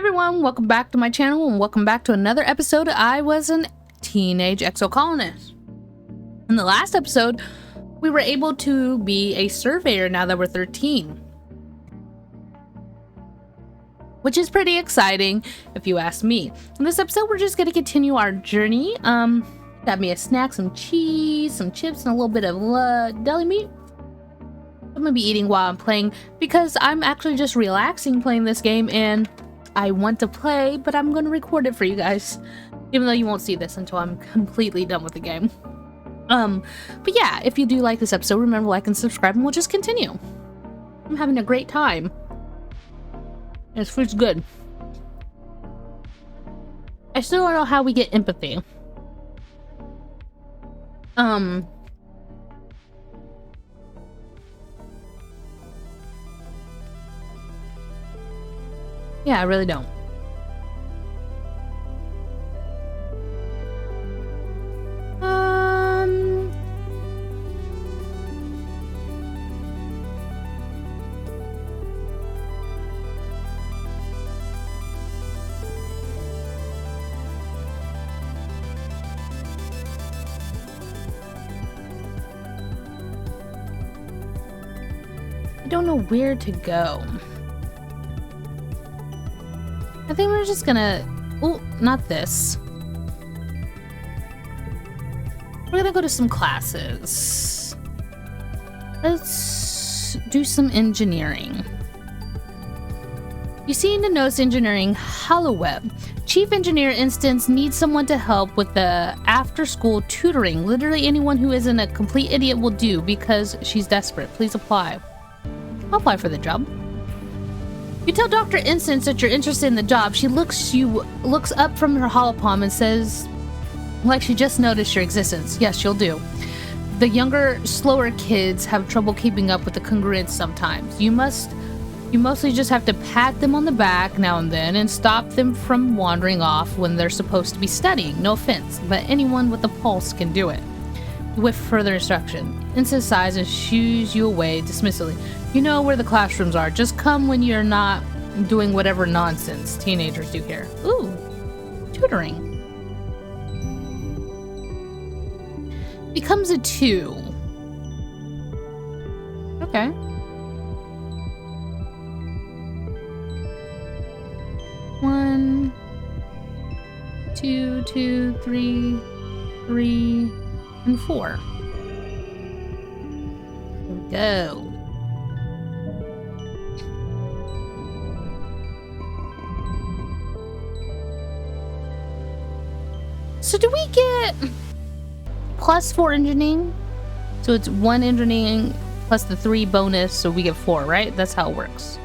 everyone, welcome back to my channel and welcome back to another episode of I Was a Teenage Exocolonist. In the last episode, we were able to be a surveyor now that we're 13. Which is pretty exciting, if you ask me. In this episode, we're just going to continue our journey. Got me a snack, some cheese, some chips, and a little bit of deli meat. I'm going to be eating while I'm playing because I'm actually just relaxing playing this game and I want to play, but I'm going to record it for you guys, even though you won't see this until I'm completely done with the game. But yeah, if you do like this episode, remember to like and subscribe, and we'll just continue. I'm having a great time. This food's good. I still don't know how we get empathy. Yeah, I really don't. I don't know where to go. I think we're just gonna... Oh, not this. We're gonna go to some classes. Let's do some engineering. You see in the notes engineering, HoloWeb. Chief Engineer Instance needs someone to help with the after-school tutoring. Literally anyone who isn't a complete idiot will do because she's desperate. Please apply. I'll apply for the job. You tell Dr. Instance that you're interested in the job. She looks up from her holopalm and says, like she just noticed your existence. Yes, you'll do. The younger, slower kids have trouble keeping up with the congruence sometimes. You mostly just have to pat them on the back now and then and stop them from wandering off when they're supposed to be studying. No offense, but anyone with a pulse can do it. With further instruction. Instance sighs and shoos you away dismissively. You know where the classrooms are. Just come when you're not doing whatever nonsense teenagers do here. Ooh, tutoring. Becomes a 2. Okay. One, two, 3, and 4. Here we go. So do we get plus 4 engineering? So it's 1 engineering plus the 3 bonus, so we get 4, right? That's how it works.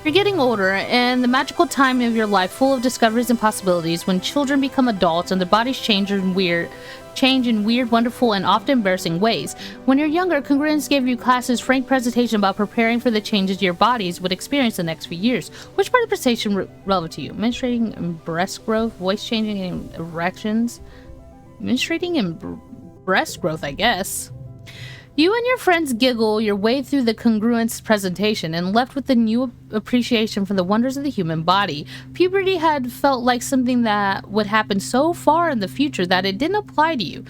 You're getting older, and the magical time of your life full of discoveries and possibilities when children become adults and their bodies change in weird, wonderful, and often embarrassing ways. When you're younger, Congruence gave you classes frank presentation about preparing for the changes your bodies would experience the next few years. Which part of the presentation relevant to you? Menstruating and breast growth, voice changing and erections? Menstruating and breast growth, I guess. You and your friends giggle your way through the Congruence presentation and left with a new appreciation for the wonders of the human body. Puberty had felt like something that would happen so far in the future that it didn't apply to you.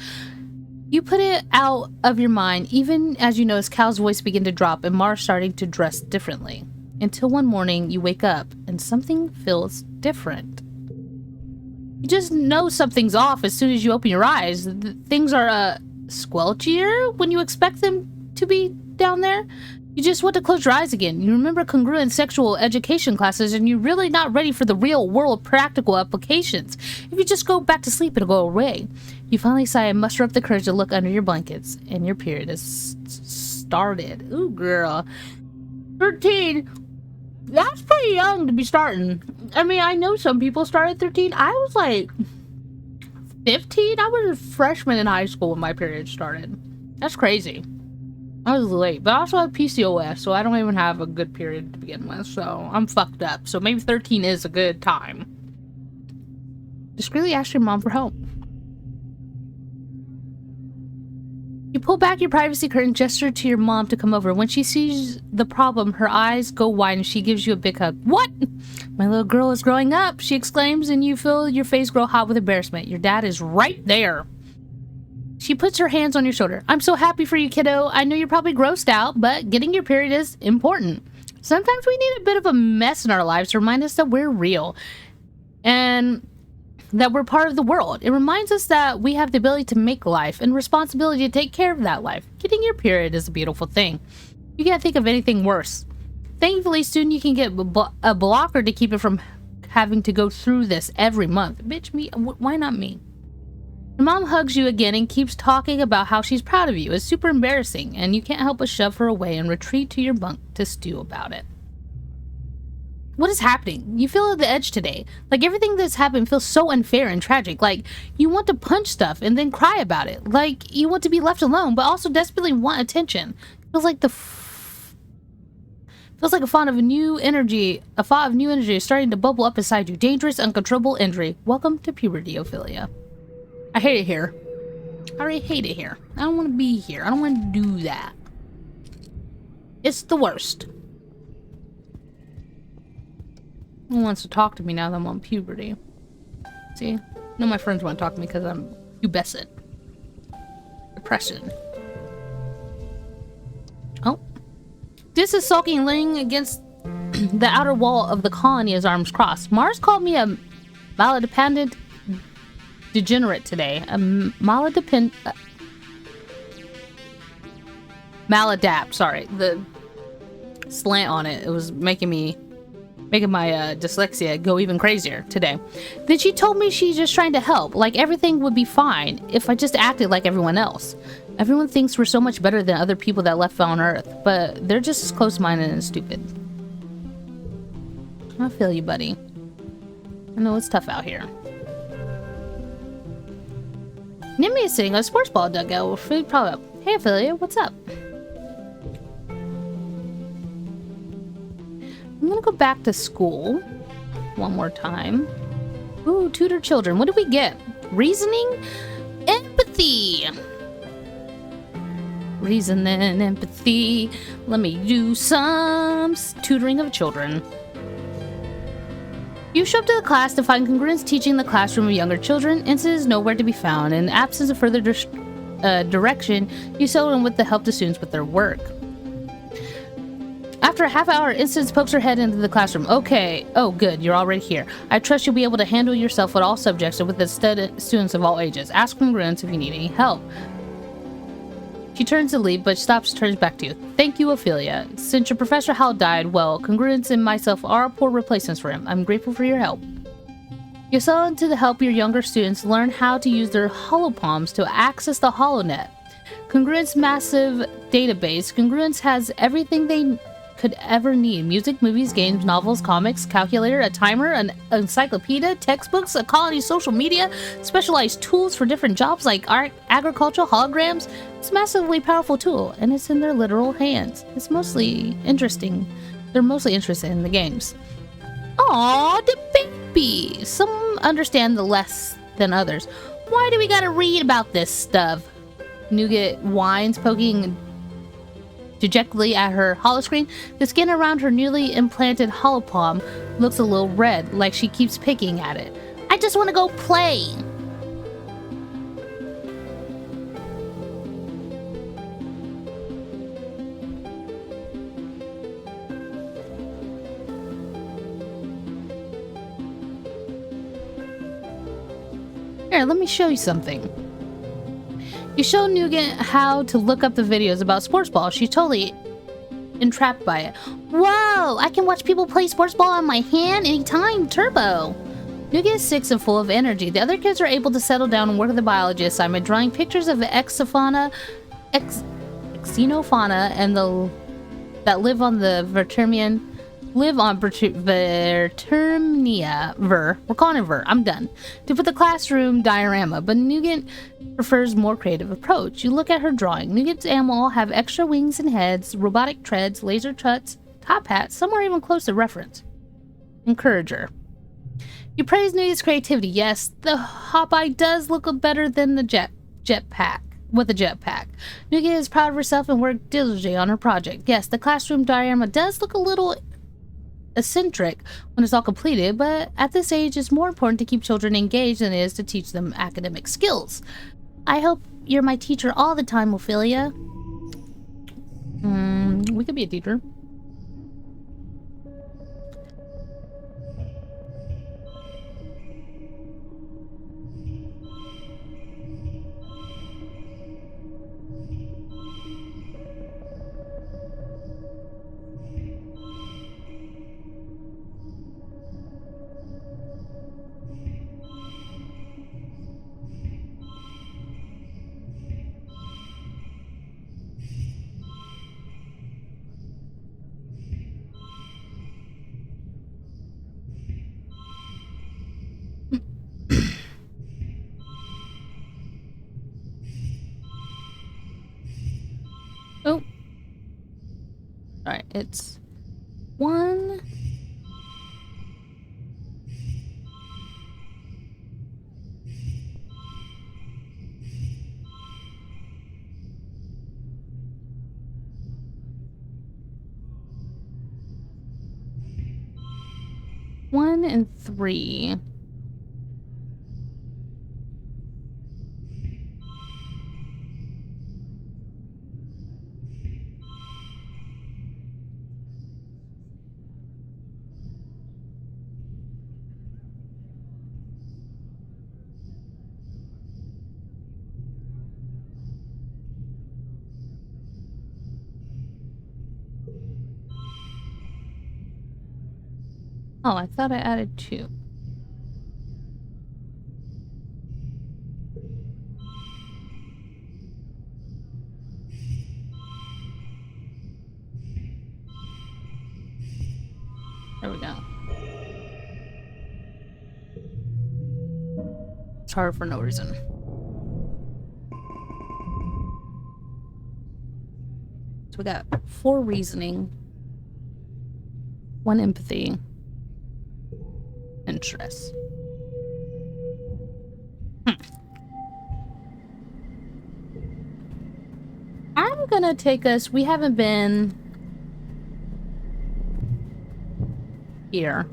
You put it out of your mind even as you notice Cal's voice begin to drop and Mars starting to dress differently. Until one morning you wake up and something feels different. You just know something's off as soon as you open your eyes. Things are squelchier when you expect them to be down there. You just want to close your eyes again. You remember congruent sexual education classes and you're really not ready for the real world practical applications. If you just go back to sleep, it'll go away. You finally sigh and muster up the courage to look under your blankets and your period has started. Ooh, girl. 13. That's pretty young to be starting. I mean, I know some people start at 13. I was like 15? I was a freshman in high school when my period started. That's crazy. I was late, but I also have PCOS, so I don't even have a good period to begin with, so I'm fucked up. So maybe 13 is a good time. Discreetly ask your mom for help. You pull back your privacy curtain, gesture to your mom to come over. When she sees the problem, her eyes go wide and she gives you a big hug. What? My little girl is growing up, she exclaims, and you feel your face grow hot with embarrassment. Your dad is right there. She puts her hands on your shoulder. I'm so happy for you, kiddo. I know you're probably grossed out, but getting your period is important. Sometimes we need a bit of a mess in our lives to remind us that we're real and that we're part of the world. It reminds us that we have the ability to make life and responsibility to take care of that life. Getting your period is a beautiful thing. You can't think of anything worse. Thankfully, soon you can get a blocker to keep it from having to go through this every month. Bitch, me, why not me? Your mom hugs you again and keeps talking about how she's proud of you. It's super embarrassing, and you can't help but shove her away and retreat to your bunk to stew about it. What is happening? You feel at the edge today. Like everything that's happened feels so unfair and tragic. Like you want to punch stuff and then cry about it. Like you want to be left alone, but also desperately want attention. Feels like a thought of new energy is starting to bubble up inside you. Dangerous, uncontrollable injury. Welcome to puberty, Ophelia. I hate it here. I already hate it here. I don't want to be here. I don't want to do that. It's the worst. No one wants to talk to me now that I'm on puberty. See? None of my friends want to talk to me because I'm pubescent. Depression. Oh. This is sulking, leaning against the outer wall of the colony, his arms crossed. Mars called me a maladependent degenerate today. A maladapt, sorry. The slant on it, it was making my dyslexia go even crazier today. Then she told me she's just trying to help, like everything would be fine if I just acted like everyone else. Everyone thinks we're so much better than other people that left on Earth, but they're just as close-minded and stupid. I feel you, buddy. I know it's tough out here. Nimmy is sitting on a sports ball dugout with food product. Hey, Ophelia, what's up? I'm gonna go back to school one more time. Ooh, tutor children. What do we get? Reasoning? Empathy. Reason and empathy. Let me do some tutoring of children. You show up to the class to find congruence teaching the classroom of younger children. Instant is nowhere to be found. In absence of further direction, you settle in with the help the students with their work. After a half hour, Instance pokes her head into the classroom. Okay. Oh, good. You're already here. I trust you'll be able to handle yourself with all subjects and with the students of all ages. Ask congruence if you need any help. She turns to leave, but stops and turns back to you. Thank you, Ophelia. Since your Professor Hal died, well, Congruence and myself are poor replacements for him. I'm grateful for your help. You settle into to help your younger students learn how to use their holopalms to access the HoloNet. Congruence's massive database. Congruence has everything they could ever need. Music, movies, games, novels, comics, calculator, a timer, an encyclopedia, textbooks, a colony social media, specialized tools for different jobs like art, agriculture, holograms. It's a massively powerful tool, and it's in their literal hands. It's mostly interesting. They're mostly interested in the games. Aww, the baby! Some understand the less than others. Why do we gotta read about this stuff? Nougat whines, poking dejectedly at her holoscreen. The skin around her newly implanted holopalm looks a little red, like she keeps picking at it. I just want to go play! Here, let me show you something. You show Nougat how to look up the videos about sports ball. She's totally entrapped by it. Whoa! I can watch people play sports ball on my hand anytime. Turbo! Nougat is 6 and full of energy. The other kids are able to settle down and work the biology assignment, drawing pictures of the xenofauna and that live on the Vertermia. We're calling it Ver. I'm done. To put the classroom diorama, but Nougat prefers more creative approach. You look at her drawing. Nougat's animals have extra wings and heads, robotic treads, laser tuts, top hats. Some are even close to reference. Encourage her. You praise Nougat's creativity. Yes, the Hopeye does look better than the jetpack. with a jetpack. Nuki is proud of herself and worked diligently on her project. Yes, the classroom diorama does look a little eccentric when it's all completed, but at this age it's more important to keep children engaged than it is to teach them academic skills. I hope you're my teacher all the time, Ophelia. We could be a teacher. Oh. Alright, it's 1. One and 3. Oh, I thought I added 2. There we go. It's hard for no reason. So we got 4 reasoning, 1 empathy, and stress. I'm gonna take us, we haven't been here.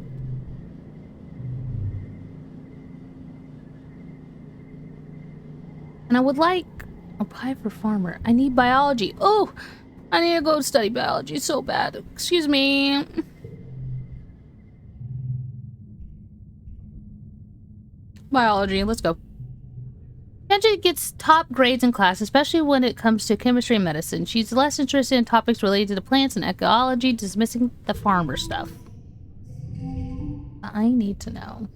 And I would like apply for farmer. I need biology. Oh, I need to go study biology so bad. Excuse me. Biology, let's go. Kenji gets top grades in class, especially when it comes to chemistry and medicine. She's less interested in topics related to the plants and ecology, dismissing the farmer stuff. I need to know.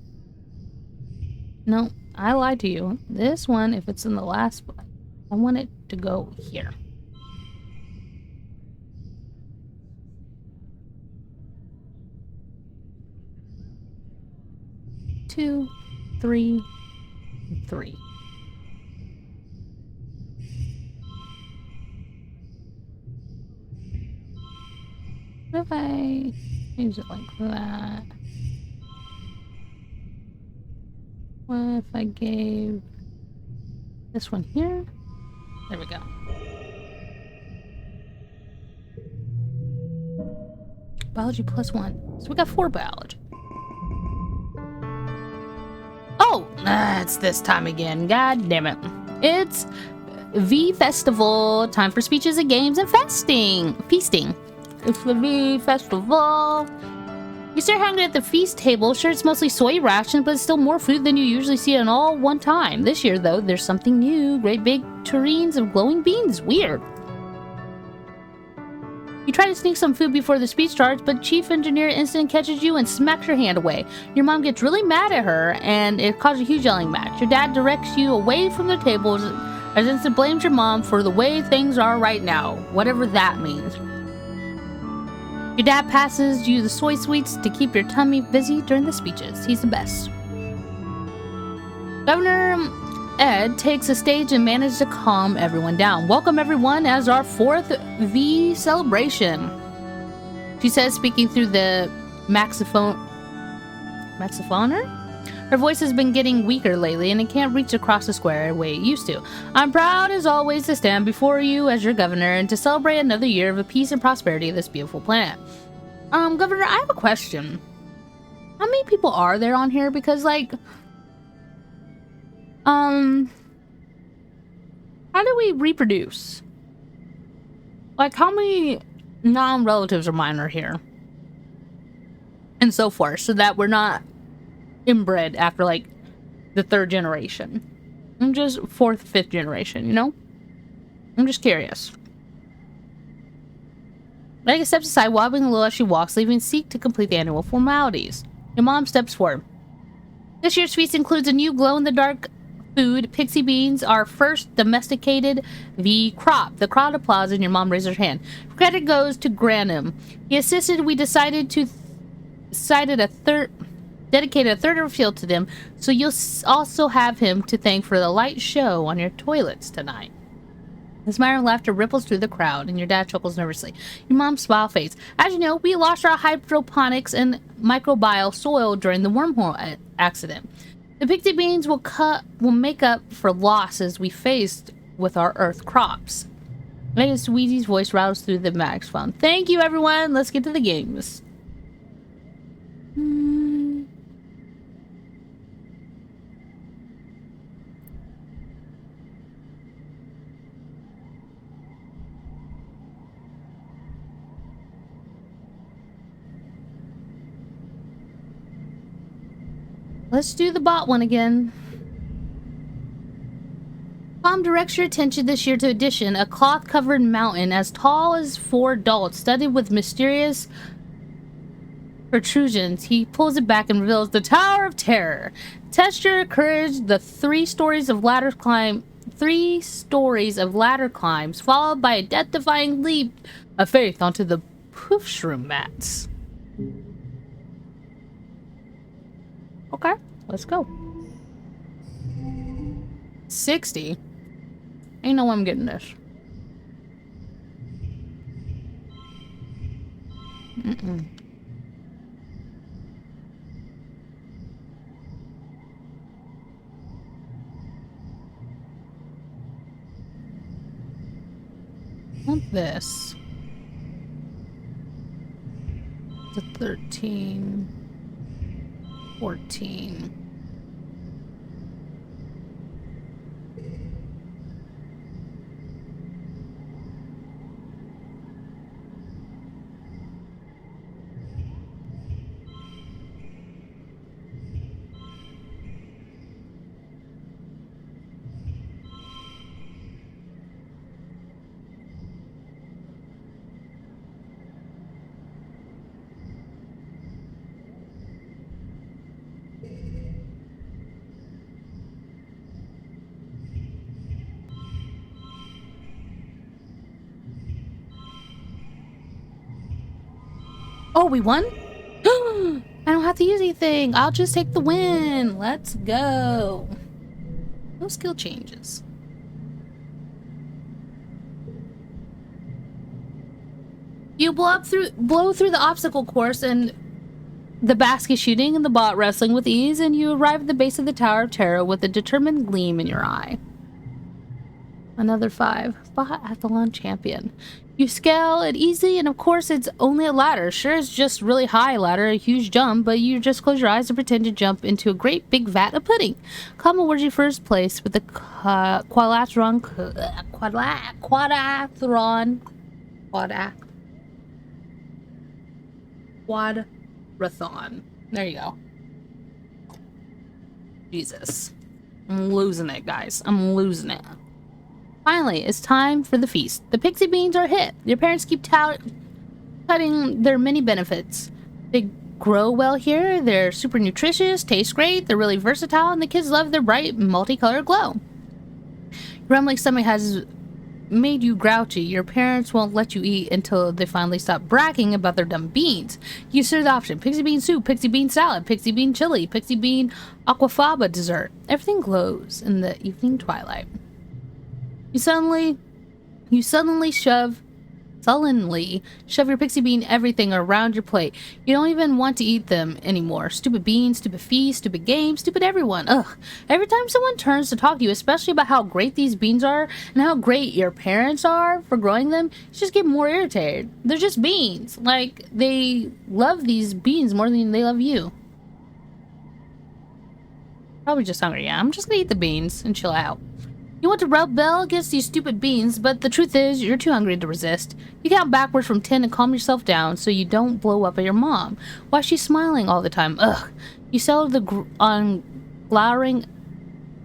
No, I lied to you. This one, if it's in the last one, I want it to go here. Two, 3, 3. What if I change it like that? What if I gave this one here? There we go. Biology +1. So we got 4 biology. Oh, it's this time again. God damn it. It's V Festival. Time for speeches and games and feasting. It's the V Festival. You start hanging at the feast table. Sure, it's mostly soy rations, but it's still more food than you usually see in all one time. This year, though, there's something new. Great big tureens of glowing beans. Weird. You try to sneak some food before the speech starts, but Chief Engineer instant catches you and smacks your hand away. Your mom gets really mad at her, and it causes a huge yelling match. Your dad directs you away from the table as instant blames your mom for the way things are right now, whatever that means. Your dad passes you the soy sweets to keep your tummy busy during the speeches. He's the best. Governor Ed takes the stage and manages to calm everyone down. Welcome everyone as our 4th V celebration, she says, speaking through the maxophoner. Her voice has been getting weaker lately, and it can't reach across the square the way it used to. I'm proud as always to stand before you as your governor and to celebrate another year of the peace and prosperity of this beautiful planet. Governor, I have a question. How many people are there on here? Because, like, how do we reproduce? Like, how many non-relatives of mine are here? And so forth, so that we're not inbred after, like, the 3rd generation. I'm just 4th, 5th generation, you know? I'm just curious. Meg steps aside, wobbling a little as she walks, leaving Seek to complete the annual formalities. Your mom steps forward. This year's feast includes a new glow-in-the-dark food. Pixie beans are first domesticated the crop. The crowd applauds and your mom raises her hand. Credit goes to Granum. He assisted. We dedicated a third of our field to them, so you'll also have him to thank for the light show on your toilets tonight. A smile and laughter ripples through the crowd, and your dad chuckles nervously. Your mom's smile fades. As you know, we lost our hydroponics and microbial soil during the wormhole accident. The pixie beans will make up for losses we faced with our earth crops. Lady Sweetie's voice rattles through the microphone. Thank you, everyone. Let's get to the games. Let's do the bot one again. Tom directs your attention this year to addition, a cloth-covered mountain as tall as 4 adults, studded with mysterious protrusions. He pulls it back and reveals the Tower of Terror. Test your courage. The 3 stories of ladder climbs, followed by a death-defying leap of faith onto the poof shroom mats. Okay, let's go. 60. Ain't no way I'm getting this. Want this. The 13. 14. Oh, we won? I don't have to use anything. I'll just take the win. Let's go. No skill changes. You blow through the obstacle course and the basket shooting and the bot wrestling with ease, and you arrive at the base of the Tower of Terror with a determined gleam in your eye. Another 5. Bot-athlon champion. You scale it easily, and of course it's only a ladder. Sure, it's just really high ladder, a huge jump, but you just close your eyes and pretend to jump into a great big vat of pudding. Come awards you first place with the quadrathon. There you go. Jesus. I'm losing it, guys. I'm losing it. Finally, it's time for the feast. The pixie beans are hit. Your parents keep touting their many benefits. They grow well here, they're super nutritious, taste great, they're really versatile, and the kids love their bright, multicolored glow. Your rumbling stomach has made you grouchy. Your parents won't let you eat until they finally stop bragging about their dumb beans. You consider the option: pixie bean soup, pixie bean salad, pixie bean chili, pixie bean aquafaba dessert. Everything glows in the evening twilight. You suddenly shove sullenly shove your pixie bean everything around your plate. You don't even want to eat them anymore. Stupid beans, stupid feast, stupid games, stupid everyone. Ugh. Every time someone turns to talk to you, especially about how great these beans are and how great your parents are for growing them, you just get more irritated. They're just beans. Like, they love these beans more than they love you. Probably just hungry. Yeah, I'm just gonna eat the beans and chill out. You want to rebel against these stupid beans, but the truth is, you're too hungry to resist. You count backwards from 10 and calm yourself down so you don't blow up at your mom. Why is she smiling all the time? Ugh. You settle on glowering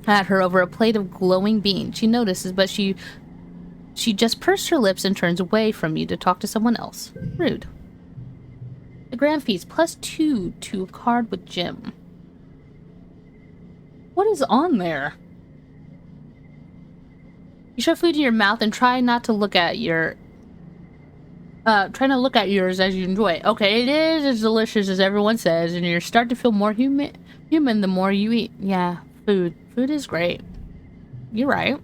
at her over a plate of glowing beans. She notices, but she just pursed her lips and turns away from you to talk to someone else. Rude. The grand feast, +2 to a card with Jim. What is on there? You shove food in your mouth and try not to look at your... try not to look at yours as you enjoy it. Okay, it is as delicious as everyone says, and you start to feel more human the more you eat. Yeah, food. Food is great. You're right.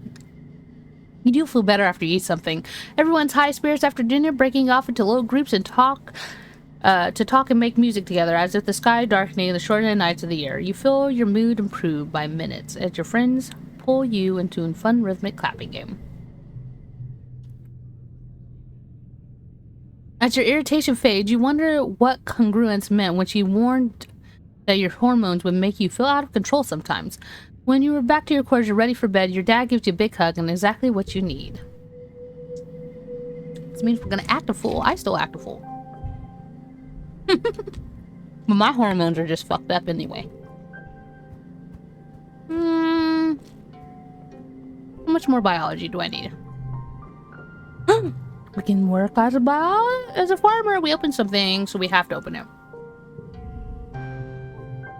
You do feel better after you eat something. Everyone's high spirits after dinner, breaking off into little groups and talk and make music together, as if the sky darkening in the shortened nights of the year. You feel your mood improve by minutes as your friends pull you into a fun rhythmic clapping game. As your irritation fades, you wonder what congruence meant when she warned that your hormones would make you feel out of control sometimes. When you were back to your quarters, you're ready for bed, your dad gives you a big hug and exactly what you need. This means we're gonna act a fool. I still act a fool. But my hormones are just fucked up anyway. How much more biology do I need? We can work as a farmer. We opened something, so we have to open it.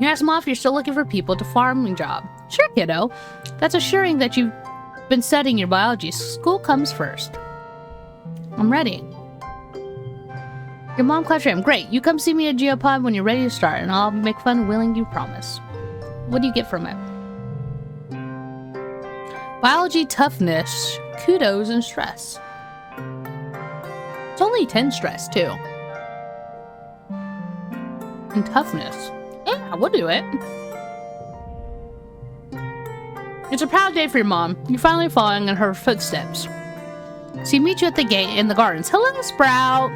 You ask Mom if you're still looking for people to farming job. Sure, kiddo. That's assuring that you've been studying your biology. School comes first. I'm ready. Your mom claps your hand. Great. You come see me at Geopod when you're ready to start, and I'll make fun willing you promise. What do you get from it? Biology, toughness, kudos, and stress. It's only 10 stress, too. And toughness. Yeah, we'll do it. It's a proud day for your mom. You're finally following in her footsteps. She meets you at the gate in the gardens. Hello, Sprout.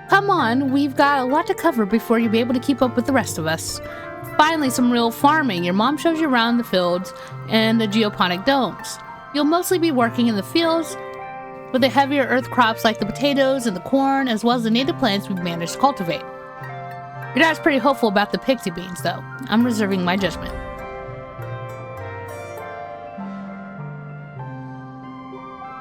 Come on, we've got a lot to cover before you'll be able to keep up with the rest of us. Finally, some real farming. Your mom shows you around the fields and the geoponic domes. You'll mostly be working in the fields with the heavier earth crops like the potatoes and the corn, as well as the native plants we've managed to cultivate. Your dad's pretty hopeful about the pixie beans, though. I'm reserving my judgment.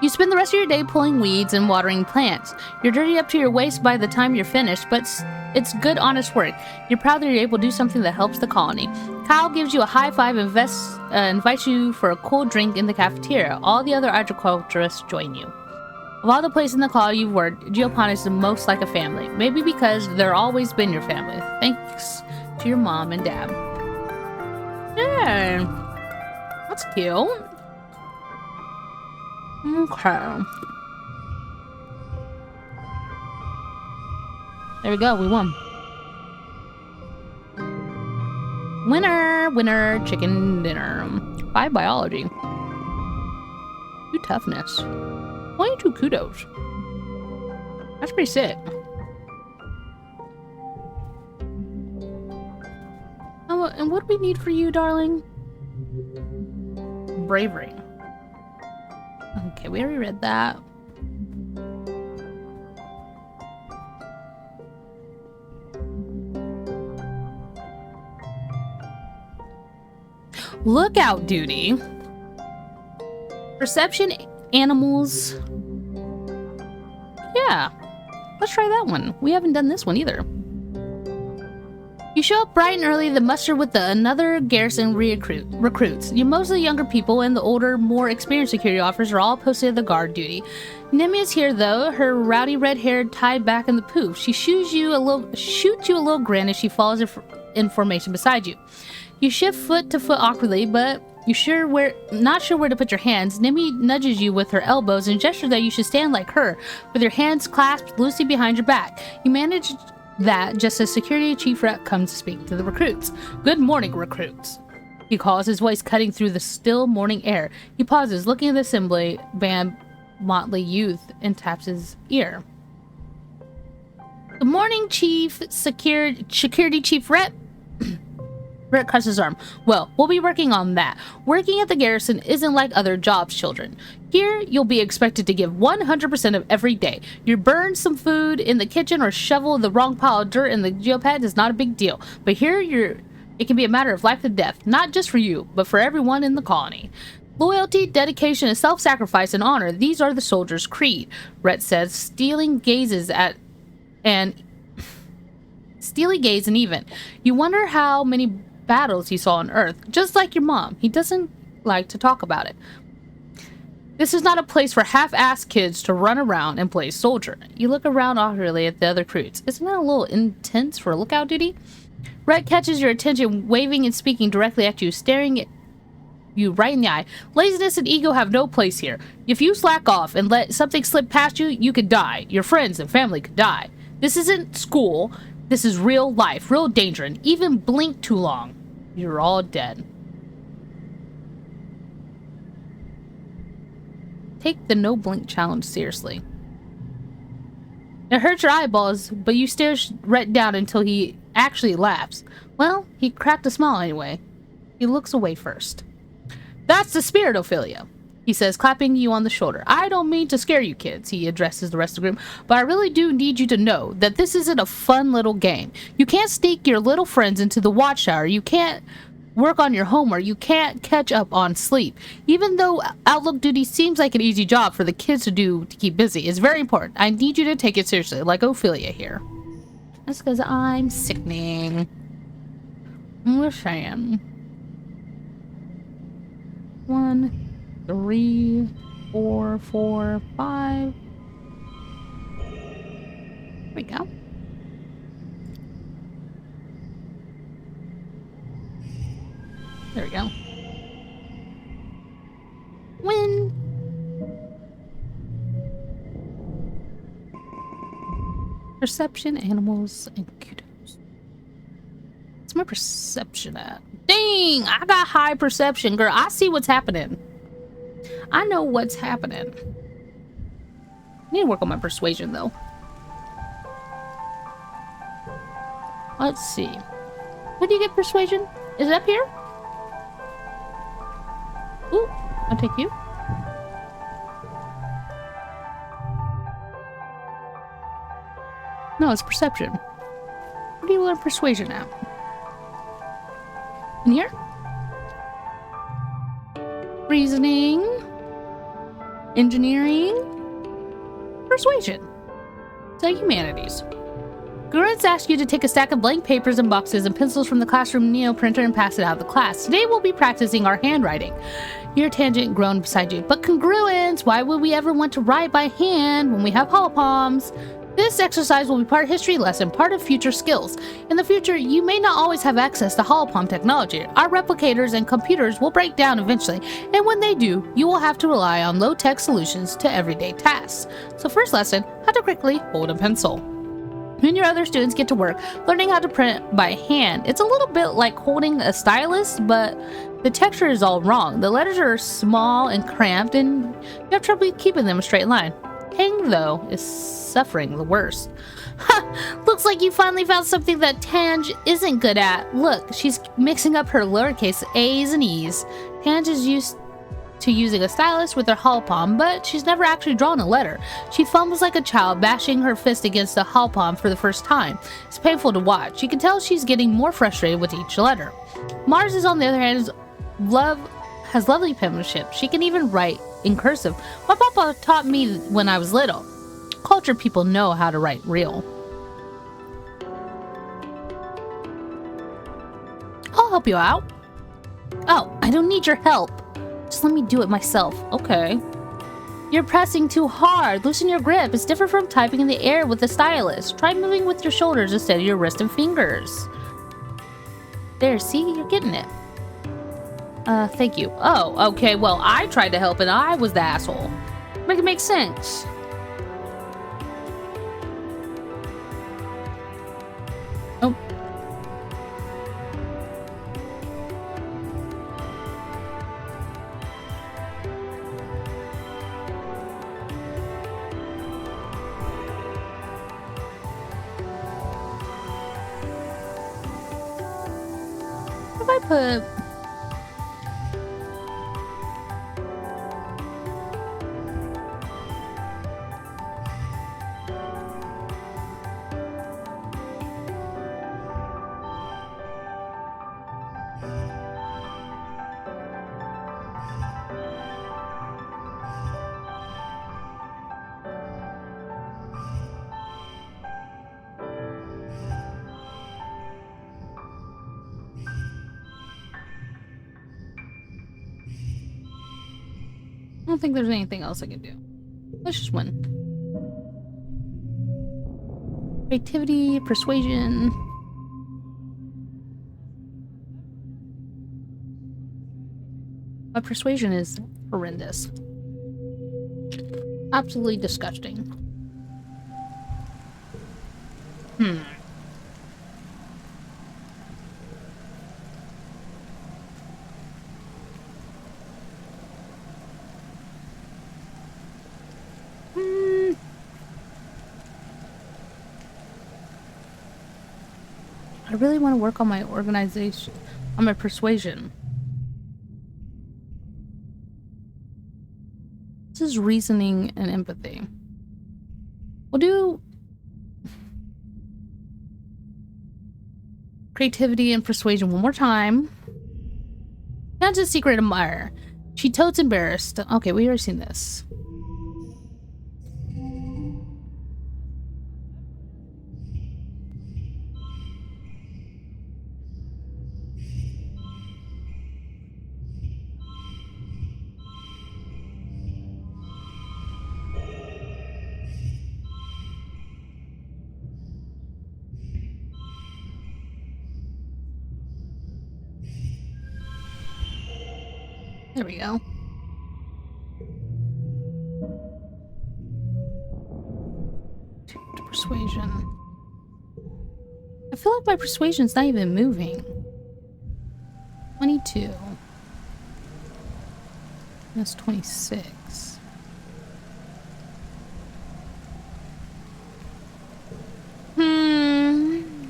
You spend the rest of your day pulling weeds and watering plants. You're dirty up to your waist by the time you're finished, but it's good, honest work. You're proud that you're able to do something that helps the colony. Kyle gives you a high five and invites you for a cool drink in the cafeteria. All the other agriculturists join you. Of all the places in the colony you've worked, Geoponics is the most like a family. Maybe because they're always been your family. Thanks to your mom and dad. Yeah, that's cute. Okay. There we go, we won. Winner, winner, chicken dinner. 5 biology. 2 toughness. 22 kudos. That's pretty sick. Oh, and what do we need for you, darling? Bravery. Okay, we already read that. Lookout duty. Perception, animals. Yeah, let's try that one. We haven't done this one either. You show up bright and early to muster with another garrison recruits. You mostly younger people, and the older, more experienced security officers are all posted at the guard duty. Nemi is here though, her rowdy red hair tied back in the poof. She shoots you a little grin as she follows in formation beside you. You shift foot to foot awkwardly, but Not sure where to put your hands, Nimmy nudges you with her elbows and gestures that you should stand like her, with your hands clasped loosely behind your back. You manage that just as Security Chief Rep comes to speak to the recruits. Good morning, recruits, he calls, his voice cutting through the still morning air. He pauses, looking at the assembly band motley youth, and taps his ear. Good morning, Chief Security Chief Rep. Brett cuts his arm. Well, we'll be working on that. Working at the garrison isn't like other jobs, children. Here, you'll be expected to give 100% of every day. You burn some food in the kitchen or shovel the wrong pile of dirt in the geopad is not a big deal. But here, it can be a matter of life and death, not just for you, but for everyone in the colony. Loyalty, dedication, and self-sacrifice and honor, these are the soldier's creed, Brett says, steely gaze and even. You wonder how many battles he saw on Earth, just like your mom. He doesn't like to talk about it. This is not a place for half-assed kids to run around and play soldier. You look around awkwardly at the other recruits. Isn't that a little intense for lookout duty? Rhett catches your attention, waving and speaking directly at you, staring at you right in the eye. Laziness and ego have no place here. If you slack off and let something slip past you, you could die. Your friends and family could die. This isn't school. This is real life, real danger, and even blink too long, you're all dead. Take the no blink challenge seriously. It hurts your eyeballs, but you stare Rhett down until he actually laughs. Well, he cracked a smile anyway. He looks away first. That's the spirit, Ophelia, he says, clapping you on the shoulder. I don't mean to scare you kids, he addresses the rest of the group, but I really do need you to know that this isn't a fun little game. You can't sneak your little friends into the watchtower. You can't work on your homework. You can't catch up on sleep. Even though outlook duty seems like an easy job for the kids to do to keep busy, it's very important. I need you to take it seriously, like Ophelia here. That's because I'm sickening. I'm just saying. 1, 3, 4, 4, 5. There we go. There we go. Win. Perception, animals, and kudos. What's my perception at? Dang! I got high perception, girl. I see what's happening. I know what's happening. I need to work on my persuasion, though. Let's see. Where do you get persuasion? Is it up here? Ooh, I'll take you. No, it's perception. Where do you learn persuasion at? In here? Reasoning. Engineering. Persuasion. So humanities. Gurrents asked you to take a stack of blank papers and boxes and pencils from the classroom Neo printer and pass it out of the class. Today we'll be practicing our handwriting. Your tangent groaned beside you. But congruence, why would we ever want to write by hand when we have holopalms? This exercise will be part history lesson, part of future skills. In the future, you may not always have access to holopalm technology. Our replicators and computers will break down eventually, and when they do, you will have to rely on low-tech solutions to everyday tasks. So first lesson, how to quickly hold a pencil. When your other students get to work, learning how to print by hand, it's a little bit like holding a stylus, but the texture is all wrong. The letters are small and cramped, and you have trouble keeping them a straight line. Tang, though, is suffering the worst. Ha! Looks like you finally found something that Tange isn't good at. Look, she's mixing up her lowercase a's and e's. Tange is used to using a stylus with her holopalm, but she's never actually drawn a letter. She fumbles like a child, bashing her fist against the holopalm for the first time. It's painful to watch. You can tell she's getting more frustrated with each letter. Mars is, on the other hand, has lovely penmanship. She can even write in cursive. My papa taught me when I was little. Cultured people know how to write real. I'll help you out. Oh, I don't need your help. Just let me do it myself. Okay. You're pressing too hard. Loosen your grip. It's different from typing in the air with the stylus. Try moving with your shoulders instead of your wrist and fingers. There, see? You're getting it. Thank you. Oh, okay, well, I tried to help and I was the asshole. Make it make sense. Oh. What if I put... I don't think there's anything else I can do. Let's just win. Creativity, persuasion. My persuasion is horrendous. Absolutely disgusting. I really want to work on my organization, on my persuasion. This is reasoning and empathy. We'll do creativity and persuasion one more time. That's a secret admirer. She totes embarrassed. Okay, we already seen this. There we go. Persuasion. I feel like my persuasion's not even moving. 22. That's 26. I'm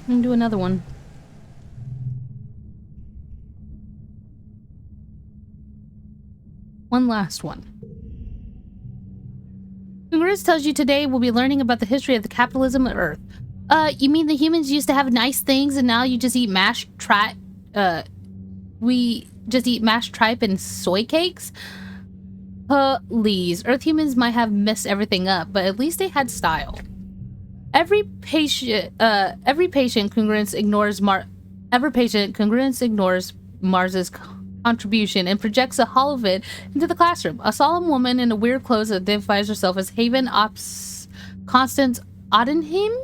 gonna do another one. One last one. Congress tells you today we'll be learning about the history of the capitalism of Earth. You mean the humans used to have nice things and now you just eat we just eat mashed tripe and soy cakes? Please. Earth humans might have messed everything up, but at least they had style. Every patient congruence ignores Mars's contribution and projects a hollow vid into the classroom. A solemn woman in a weird clothes identifies herself as Haven Constance Ottenheim,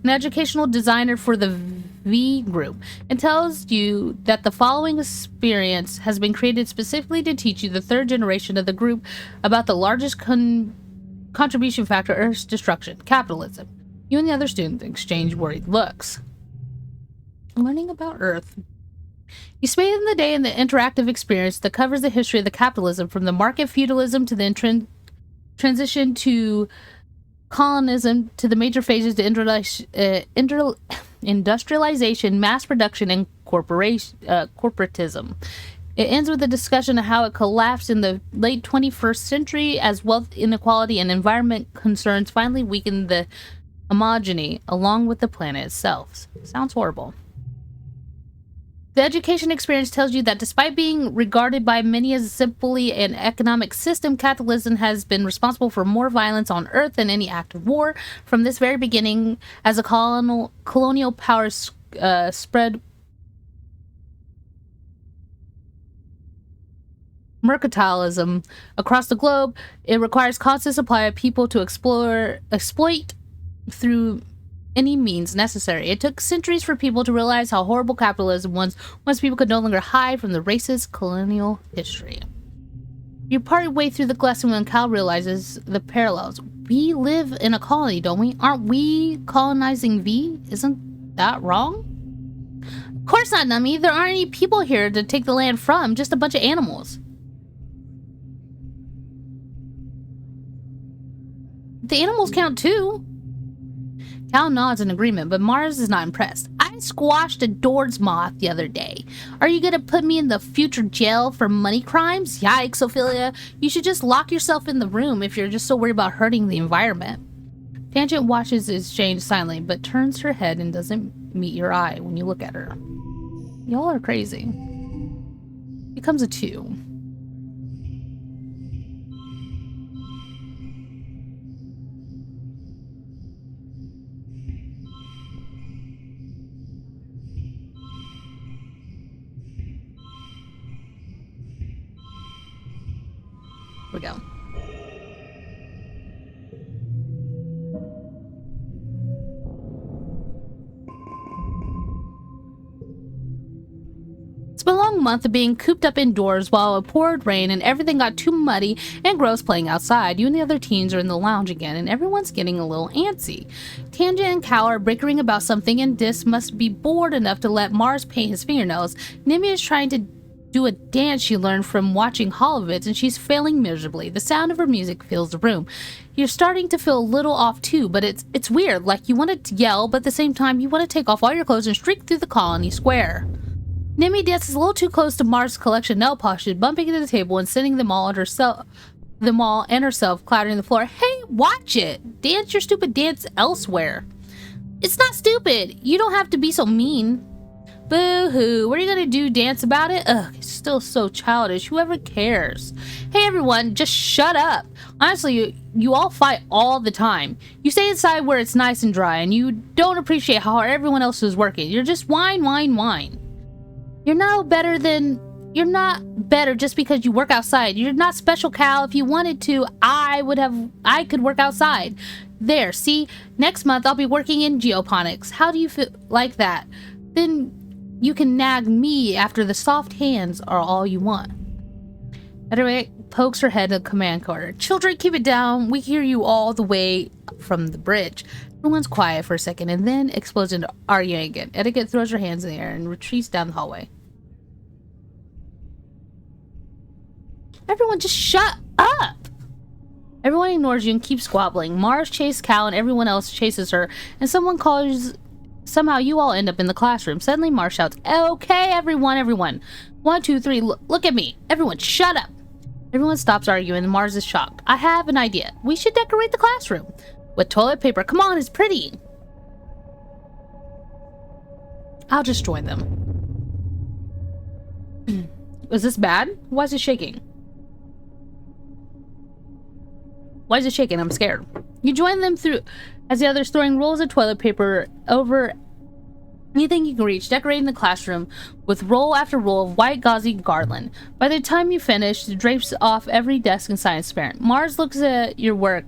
an educational designer for the V group, and tells you that the following experience has been created specifically to teach you, the third generation of the group, about the largest contribution factor Earth's destruction, capitalism. You and the other students exchange worried looks. Learning about Earth. You spend the day in the interactive experience that covers the history of the capitalism, from the market feudalism to the transition to colonism to the major phases to industrialization, mass production, and corporatism. It ends with a discussion of how it collapsed in the late 21st century as wealth inequality and environment concerns finally weakened the homogeny along with the planet itself. Sounds horrible. The education experience tells you that despite being regarded by many as simply an economic system, capitalism has been responsible for more violence on Earth than any act of war. From this very beginning, as a colonial power spread mercantilism across the globe, it requires constant supply of people to exploit through any means necessary. It took centuries for people to realize how horrible capitalism was once people could no longer hide from the racist colonial history. You're partway through the lesson when Cal realizes the parallels. We live in a colony, don't we? Aren't we colonizing V? Isn't that wrong? Of course not, Nummy. There aren't any people here to take the land from, just a bunch of animals. The animals count too. Cal nods in agreement, but Mars is not impressed. I squashed a Doord's moth the other day. Are you gonna put me in the future jail for money crimes? Yikes, Ophelia. You should just lock yourself in the room if you're just so worried about hurting the environment. Tangent watches the exchange silently, but turns her head and doesn't meet your eye when you look at her. Y'all are crazy. Becomes a 2. We go. It's been a long month of being cooped up indoors while it poured rain and everything got too muddy and gross playing outside. You and the other teens are in the lounge again and everyone's getting a little antsy. Tangent and Cal are bickering about something and Dis must be bored enough to let Mars paint his fingernails. Nimi is trying to do a dance she learned from watching Holovitz and she's failing miserably. The sound of her music fills the room. You're starting to feel a little off too, but it's weird. Like you want to yell, but at the same time you want to take off all your clothes and streak through the colony square. Nimi dances a little too close to Mars' collection of nail polishes, bumping into the table and sending them all and herself clattering the floor. Hey, watch it! Dance your stupid dance elsewhere. It's not stupid. You don't have to be so mean. Boo-hoo, what are you gonna do, dance about it? Ugh, it's still so childish, whoever cares? Hey everyone, just shut up. Honestly, you all fight all the time. You stay inside where it's nice and dry, and you don't appreciate how hard everyone else is working. You're just whine. You're not better just because you work outside. You're not special, Cal. If you wanted to, I could work outside. There, see? Next month I'll be working in geoponics. How do you feel like that? Then you can nag me after the soft hands are all you want. Ederic pokes her head in the command quarter. Children, keep it down. We hear you all the way from the bridge. Everyone's quiet for a second and then explodes into arguing again. Etiquette throws her hands in the air and retreats down the hallway. Everyone just shut up! Everyone ignores you and keeps squabbling. Mars chases Cal and everyone else chases her, and somehow you all end up in the classroom. Suddenly Mars shouts, okay, everyone. 1, 2, 3, look at me. Everyone, shut up. Everyone stops arguing and Mars is shocked. I have an idea. We should decorate the classroom. With toilet paper. Come on, it's pretty. I'll just join them. Is this bad? Why is it shaking? Why is it shaking? I'm scared. You join them through as the others throwing rolls of toilet paper over anything you can reach, decorating the classroom with roll after roll of white gauzy garland. By the time you finish, it drapes off every desk and science experiment. Mars looks at your work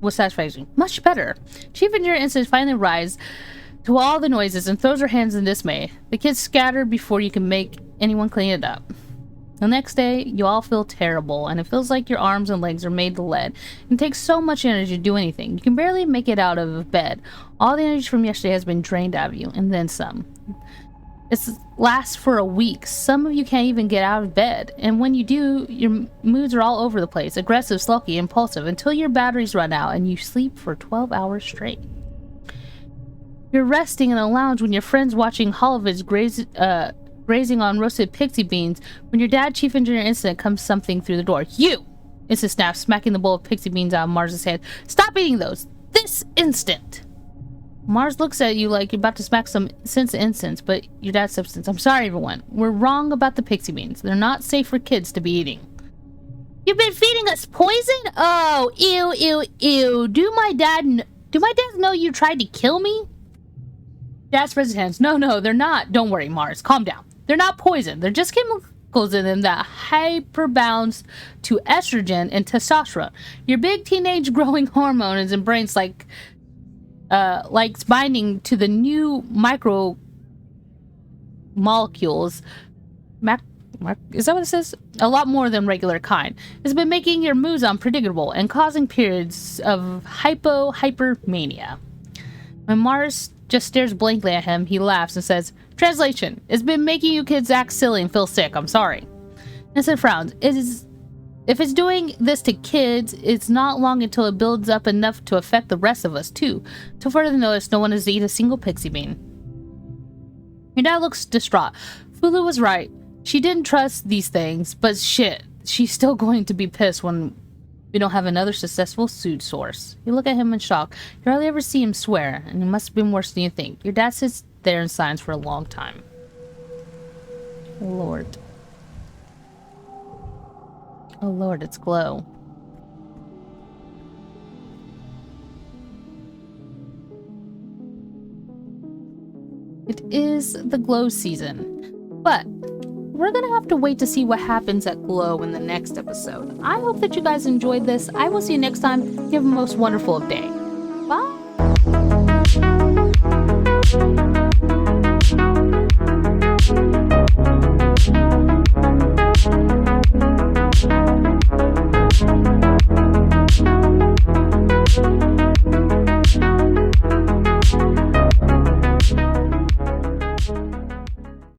with satisfaction. Much better. Chief Engineer Instant finally rise to all the noises and throws her hands in dismay. The kids scatter before you can make anyone clean it up. The next day, you all feel terrible, and it feels like your arms and legs are made of lead. It takes so much energy to do anything. You can barely make it out of bed. All the energy from yesterday has been drained out of you, and then some. It lasts for a week. Some of you can't even get out of bed, and when you do, your moods are all over the place. Aggressive, sulky, impulsive, until your batteries run out, and you sleep for 12 hours straight. You're resting in a lounge when your friend's watching Holovitz grazing on roasted pixie beans when your dad, Chief Engineer Instant, comes something through the door. You! Instant snaps, smacking the bowl of pixie beans out of Mars' hand. Stop eating those! This instant! Mars looks at you like you're about to smack some sense of incense, but your dad substance. I'm sorry, everyone. We're wrong about the pixie beans. They're not safe for kids to be eating. You've been feeding us poison? Oh, ew. Do my dad know you tried to kill me? Dad spreads his hands. No, they're not. Don't worry, Mars. Calm down. They're not poison. They're just chemicals in them that hyperbounds to estrogen and testosterone. Your big teenage growing hormones and brains like likes binding to the new micro molecules. Is that what it says? A lot more than regular kind. It's been making your moods unpredictable and causing periods of hypermania. When Mars just stares blankly at him, he laughs and says, "Translation, it's been making you kids act silly and feel sick. I'm sorry." Vincent frowns. If it's doing this to kids, it's not long until it builds up enough to affect the rest of us, too. To further notice, no one has eaten a single pixie bean. Your dad looks distraught. Fulu was right. She didn't trust these things, but shit, she's still going to be pissed when we don't have another successful food source. You look at him in shock. You hardly ever see him swear, and it must have been worse than you think. Your dad sits there in silence for a long time. Lord. Oh Lord, it's Glow. It is the Glow season, but we're gonna have to wait to see what happens at Glow in the next episode. I hope that you guys enjoyed this. I will see you next time. You have a most wonderful day.